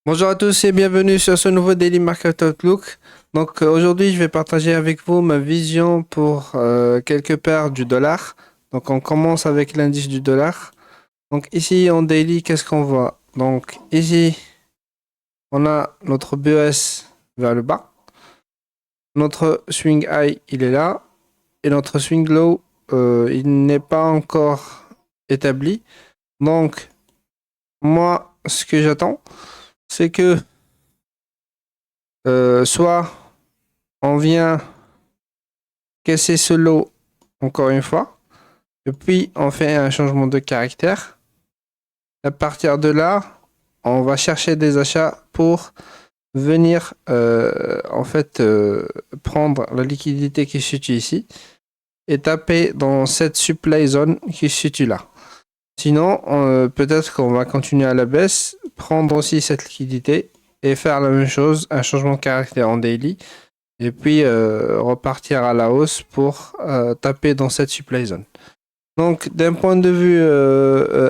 Bonjour à tous et bienvenue sur ce nouveau Daily Market Outlook. Aujourd'hui, je vais partager avec vous ma vision pour quelques paires du dollar. Donc on commence avec l'indice du dollar. Donc ici en daily, qu'est-ce qu'on voit? Donc ici, on a notre BES vers le bas. Notre swing high, il est là. Et notre swing low, il n'est pas encore établi. Donc moi, ce que j'attends, c'est que soit on vient casser ce lot encore une fois. Et puis, on fait un changement de caractère. À partir de là, on va chercher des achats pour venir prendre la liquidité qui se situe ici et taper dans cette supply zone qui se situe là. Sinon, peut-être qu'on va continuer à la baisse, prendre aussi cette liquidité et faire la même chose, un changement de caractère en daily et puis repartir à la hausse pour taper dans cette supply zone. Donc, d'un point de vue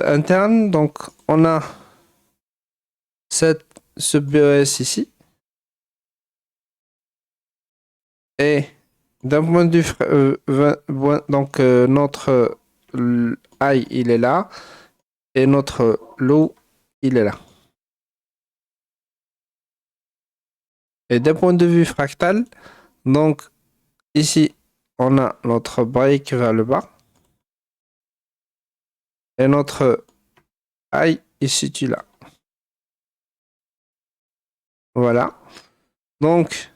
interne, donc on a ce BES ici. Et d'un point de vue, notre high, il est là. Et notre low, il est là. Et d'un point de vue fractal, donc ici, on a notre break vers le bas. Et notre high, il se situe là. Voilà. Donc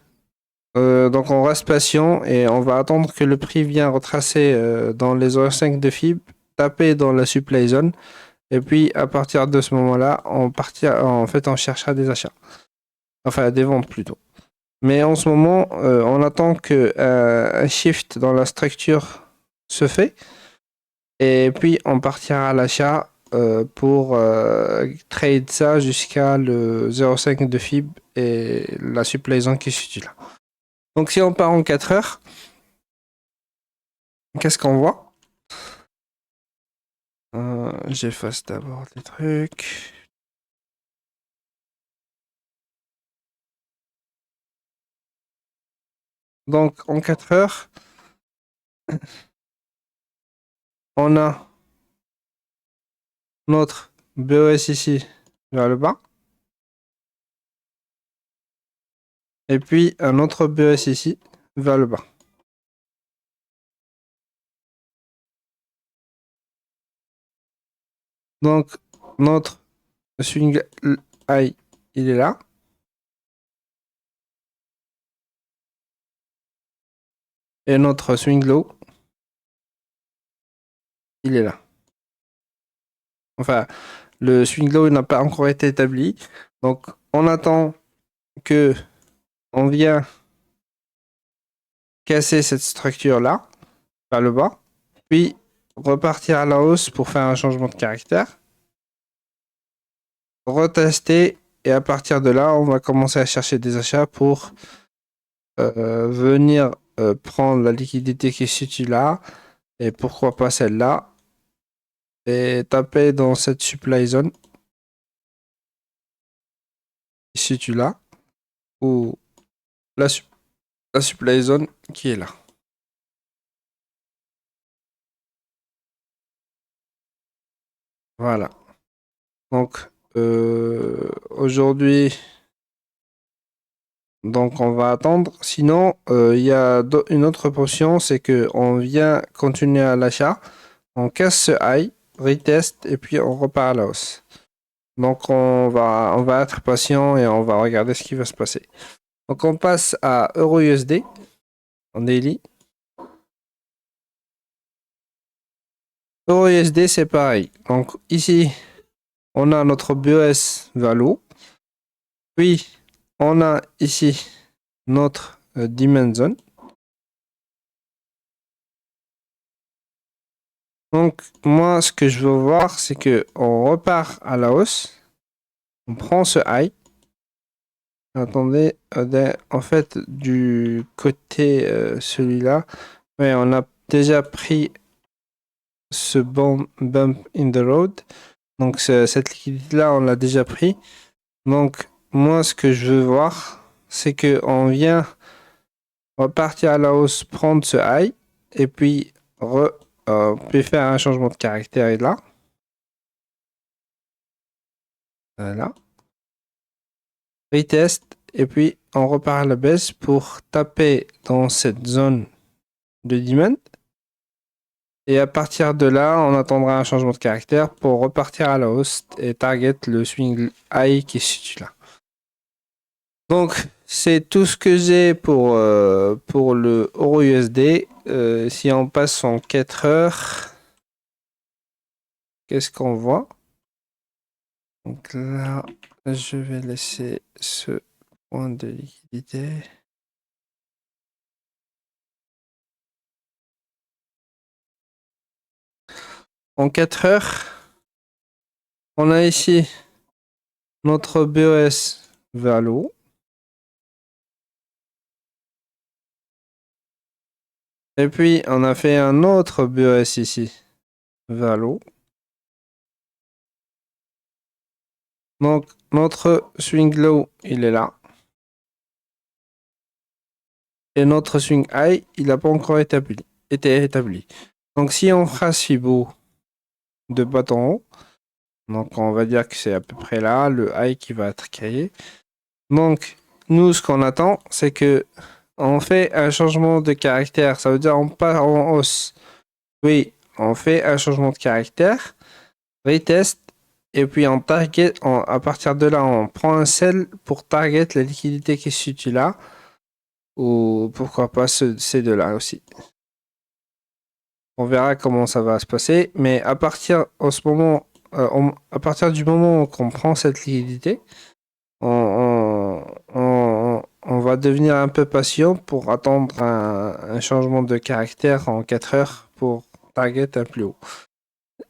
on reste patient et on va attendre que le prix vienne retracer dans les OR5 de FIB, taper dans la supply zone. Et puis à partir de ce moment-là, on cherchera des achats. Enfin des ventes plutôt. Mais en ce moment, on attend que un shift dans la structure se fait. Et puis on partira à l'achat pour trade ça jusqu'à le 0,5 de FIB et la supply zone qui se situe là. Donc si on part en 4 heures, qu'est-ce qu'on voit? J'efface d'abord des trucs. Donc en 4 heures, on a notre BOS ici vers le bas. Et puis un autre BOS ici vers le bas. Donc notre swing high, il est là. Et notre swing low, il est là. Enfin, le swing low n'a pas encore été établi. Donc on attend que on vient casser cette structure là vers le bas, puis repartir à la hausse pour faire un changement de caractère, retester et à partir de là, on va commencer à chercher des achats pour venir prendre la liquidité qui se situe là et pourquoi pas celle-là et taper dans cette supply zone qui se situe là ou la, la supply zone qui est là. Voilà. Donc aujourd'hui, donc on va attendre. Sinon, il y a une autre option, c'est que on vient continuer à l'achat, on casse ce high, retest et puis on repart à la hausse. Donc on va être patient et on va regarder ce qui va se passer. Donc on passe à EURUSD en daily. EURUSD c'est pareil. Donc ici on a notre BOS vers le haut. Puis on a ici notre demand zone. Donc moi ce que je veux voir c'est que on repart à la hausse. On prend ce high. Attendez, en fait du côté celui-là, ouais, on a déjà pris ce bump in the road. Donc cette liquidité là on l'a déjà pris. Donc moi, ce que je veux voir, c'est que on vient repartir à la hausse, prendre ce high, et puis on peut faire un changement de caractère et là. Voilà. Retest, et puis on repart à la baisse pour taper dans cette zone de demand. Et à partir de là, on attendra un changement de caractère pour repartir à la hausse et target le swing high qui se situe là. Donc, c'est tout ce que j'ai pour le euro USD. Si on passe en 4 heures, qu'est-ce qu'on voit? Donc là, je vais laisser ce point de liquidité. En 4 heures, on a ici notre BOS vers le haut. Et puis, on a fait un autre BOS ici vers le haut. Donc, notre swing low, il est là. Et notre swing high, il n'a pas encore été établi. Donc, si on fera Fibo de bas en haut, donc on va dire que c'est à peu près là, le high qui va être créé. Donc, nous, ce qu'on attend, c'est que on fait un changement de caractère. Ça veut dire on part en hausse. Oui, on fait un changement de caractère, retest, et puis on target, à partir de là, on prend un sell pour target la liquidité qui se situe là, ou pourquoi pas ces deux-là aussi. On verra comment ça va se passer, mais à partir à partir du moment qu'on prend cette liquidité, on va devenir un peu patient pour attendre un changement de caractère en 4 heures pour target un plus haut.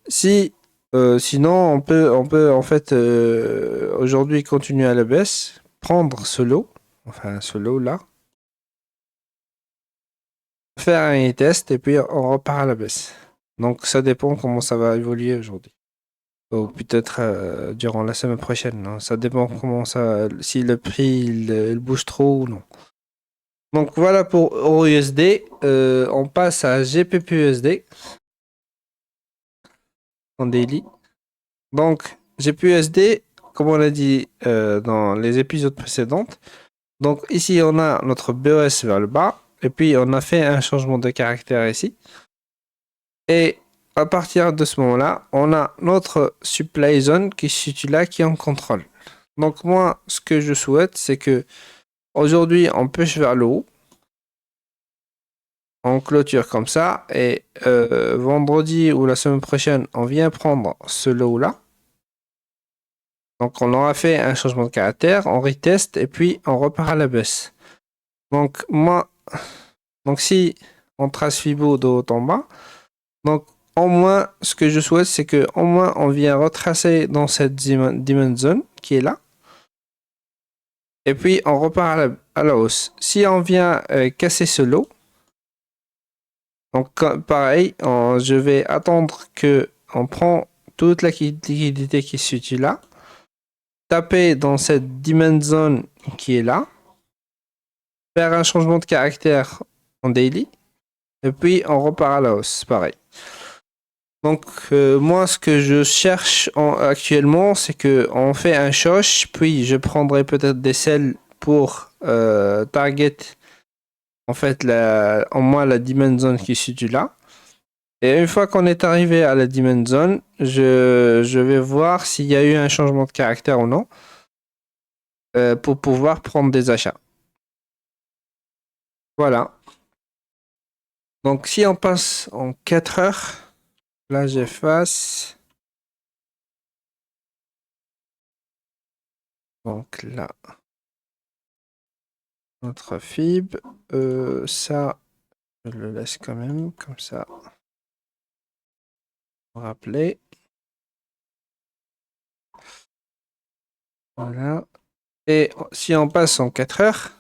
Sinon, on peut en fait aujourd'hui continuer à la baisse, prendre ce lot, enfin ce lot là, faire un test et puis on repart à la baisse. Donc ça dépend comment ça va évoluer aujourd'hui. Ou peut-être durant la semaine prochaine, hein. Ça dépend comment ça, si le prix il bouge trop ou non. Donc voilà pour EURUSD. On passe à GBPUSD en daily. Donc GBPUSD, comme on l'a dit dans les épisodes précédents. Donc ici on a notre BOS vers le bas et puis on a fait un changement de caractère ici. Et à partir de ce moment-là, on a notre supply zone qui se situe là, qui est en contrôle. Donc moi, ce que je souhaite, c'est que aujourd'hui, on pêche vers le haut, on clôture comme ça, et vendredi ou la semaine prochaine, on vient prendre ce lot-là. Donc on aura fait un changement de caractère, on reteste, et puis on repart à la baisse. Donc si on trace Fibo de haut en bas, donc au moins, ce que je souhaite, c'est que au moins on vient retracer dans cette demand zone qui est là. Et puis on repart à la hausse. Si on vient casser ce lot, donc pareil, je vais attendre que on prend toute la liquidité qui se situe là, taper dans cette demand zone qui est là, faire un changement de caractère en daily, et puis on repart à la hausse, pareil. Donc moi, ce que je cherche actuellement, c'est que on fait un choche, puis je prendrai peut-être des sells pour target en fait en moins la demand zone qui se situe là. Et une fois qu'on est arrivé à la demand zone, je vais voir s'il y a eu un changement de caractère ou non pour pouvoir prendre des achats. Voilà. Donc si on passe en 4 heures, là j'efface. Donc là, notre fib, ça, je le laisse quand même comme ça. Rappeler. Voilà. Et si on passe en 4 heures,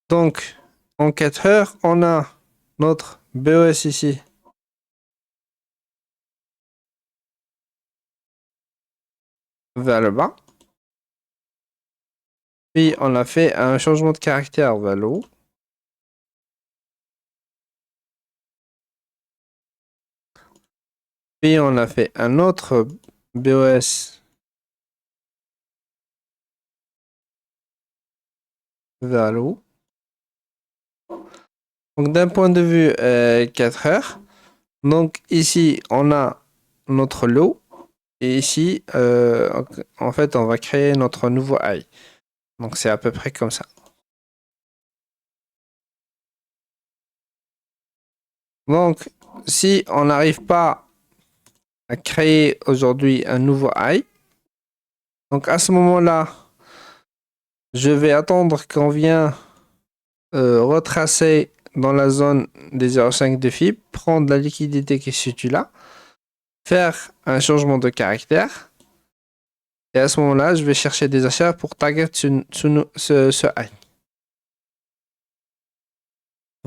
donc en 4 heures, on a notre BOS ici. Vers le bas. Puis on a fait un changement de caractère value. Puis on a fait un autre BOS value. Donc d'un point de vue 4 heures, donc ici on a notre lot et ici en fait on va créer notre nouveau i. Donc c'est à peu près comme ça. Donc si on n'arrive pas à créer aujourd'hui un nouveau i, donc à ce moment-là, je vais attendre qu'on vienne retracer dans la zone des 0,5 de fibre, prendre la liquidité qui se situe là, faire un changement de caractère. Et à ce moment-là, je vais chercher des achats pour target ce high.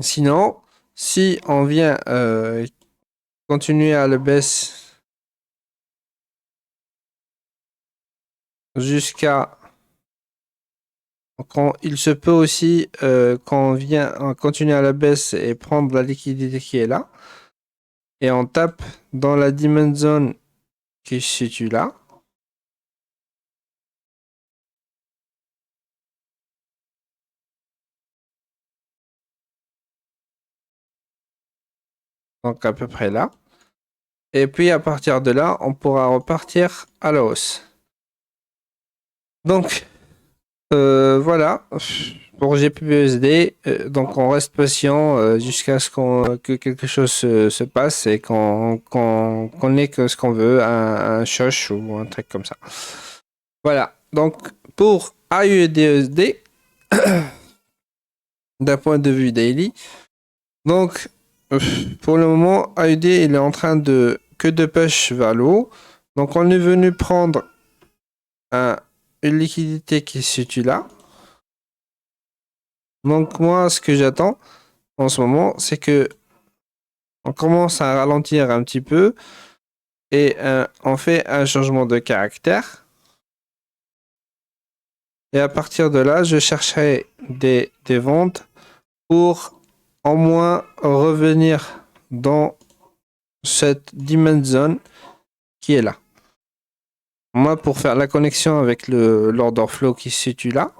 Sinon, si on vient continuer à le baisse jusqu'à... Il se peut aussi qu'on vient continuer à la baisse et prendre la liquidité qui est là. Et on tape dans la demand zone qui se situe là. Donc à peu près là. Et puis à partir de là, on pourra repartir à la hausse. Donc voilà pour GPUSD. Donc on reste patient jusqu'à ce que quelque chose se passe et qu'on ait que ce qu'on veut, un chosh ou un truc comme ça. Voilà. Donc pour AUDSD, d'un point de vue daily, donc pour le moment, AUD il est en train de push vers le haut. Donc on est venu prendre une liquidité qui se situe là. Donc moi, ce que j'attends en ce moment, c'est que on commence à ralentir un petit peu et on fait un changement de caractère. Et à partir de là, je chercherai des ventes pour au moins revenir dans cette demand zone qui est là. Moi, pour faire la connexion avec l'order flow qui se situe là,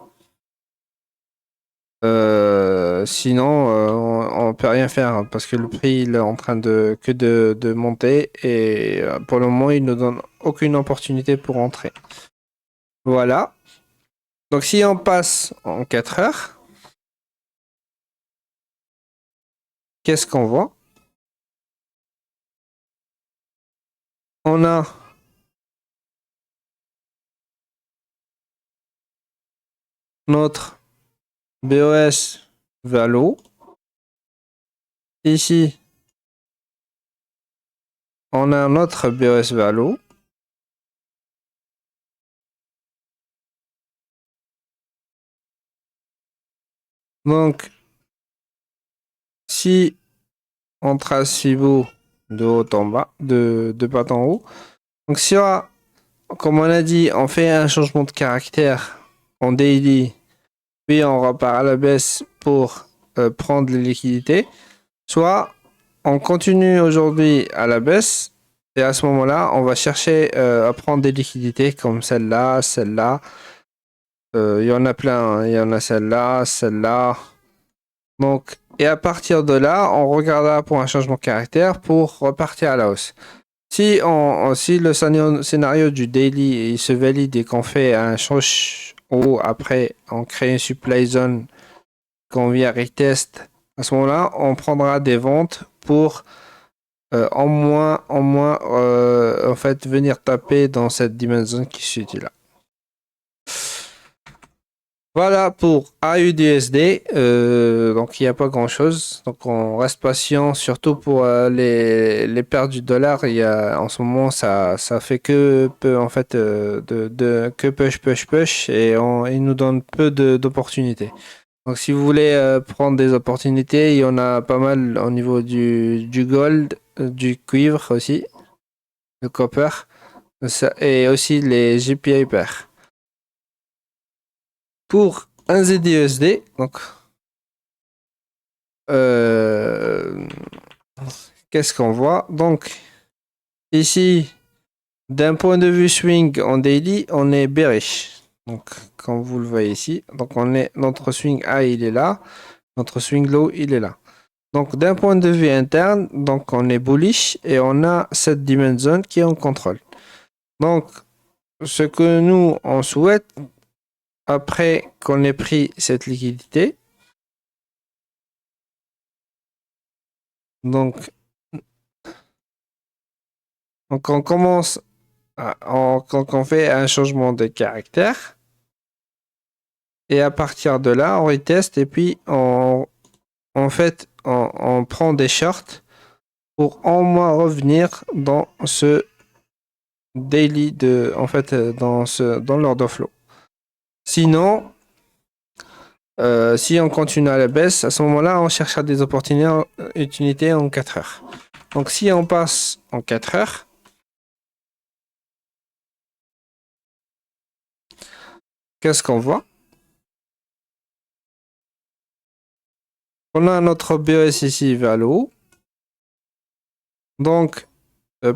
sinon, on ne peut rien faire parce que le prix il est en train de monter et pour le moment, il ne donne aucune opportunité pour entrer. Voilà. Donc, si on passe en 4 heures, qu'est-ce qu'on voit? On a notre BOS Valo. Ici, on a notre BOS Valo. Donc, si on trace Fibo de haut en bas, de bas en haut, donc si on, comme on a dit, on fait un changement de caractère en daily, puis on repart à la baisse pour prendre les liquidités, soit on continue aujourd'hui à la baisse et à ce moment-là, on va chercher à prendre des liquidités comme celle-là, celle-là. Il y en a plein, hein. Il y en a celle-là, celle-là. Donc, et à partir de là, on regardera pour un changement de caractère pour repartir à la hausse. Si le scénario du daily il se valide et qu'on fait un change haut, après on crée une supply zone qu'on vient retest, à ce moment-là, on prendra des ventes pour en moins en fait venir taper dans cette dimension qui se situe là. Voilà pour AUDSD. Donc il n'y a pas grand chose. Donc on reste patient, surtout pour les pertes du dollar. En ce moment ça fait que peu en fait que push et il nous donne peu d'opportunités. Donc si vous voulez prendre des opportunités, il y en a pas mal au niveau du gold, du cuivre aussi, le copper, et aussi les GPI pair. pour un ZUSD, donc qu'est-ce qu'on voit? Donc ici, d'un point de vue swing en daily, on est bearish. Donc comme vous le voyez ici, donc notre swing high il est là, notre swing low il est là. Donc d'un point de vue interne, donc on est bullish et on a cette demand zone qui est en contrôle. Donc ce que nous on souhaite après qu'on ait pris cette liquidité, donc on commence quand on fait un changement de caractère et à partir de là on reteste et puis en fait on prend des shorts pour au moins revenir dans ce daily en fait dans l'order flow. Sinon si on continue à la baisse, à ce moment-là on cherchera des opportunités en 4 heures. Donc si on passe en 4 heures, qu'est-ce qu'on voit? On a notre BES ici vers le haut. Donc,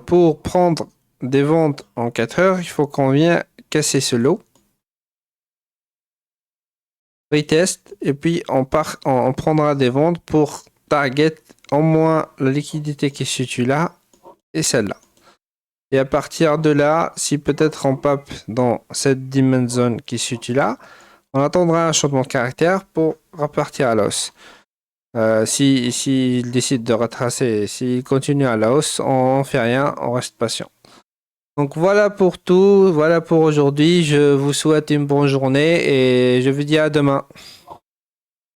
pour prendre des ventes en 4 heures, il faut qu'on vienne casser ce lot. Retest. Et puis, on prendra des ventes pour target au moins la liquidité qui se situe là et celle-là. Et à partir de là, si peut-être on pape dans cette demand zone qui se situe là, on attendra un changement de caractère pour repartir à la hausse. S'il décide de retracer, s'il continue à la hausse, on ne fait rien, on reste patient. Donc voilà pour tout, voilà pour aujourd'hui. Je vous souhaite une bonne journée et je vous dis à demain.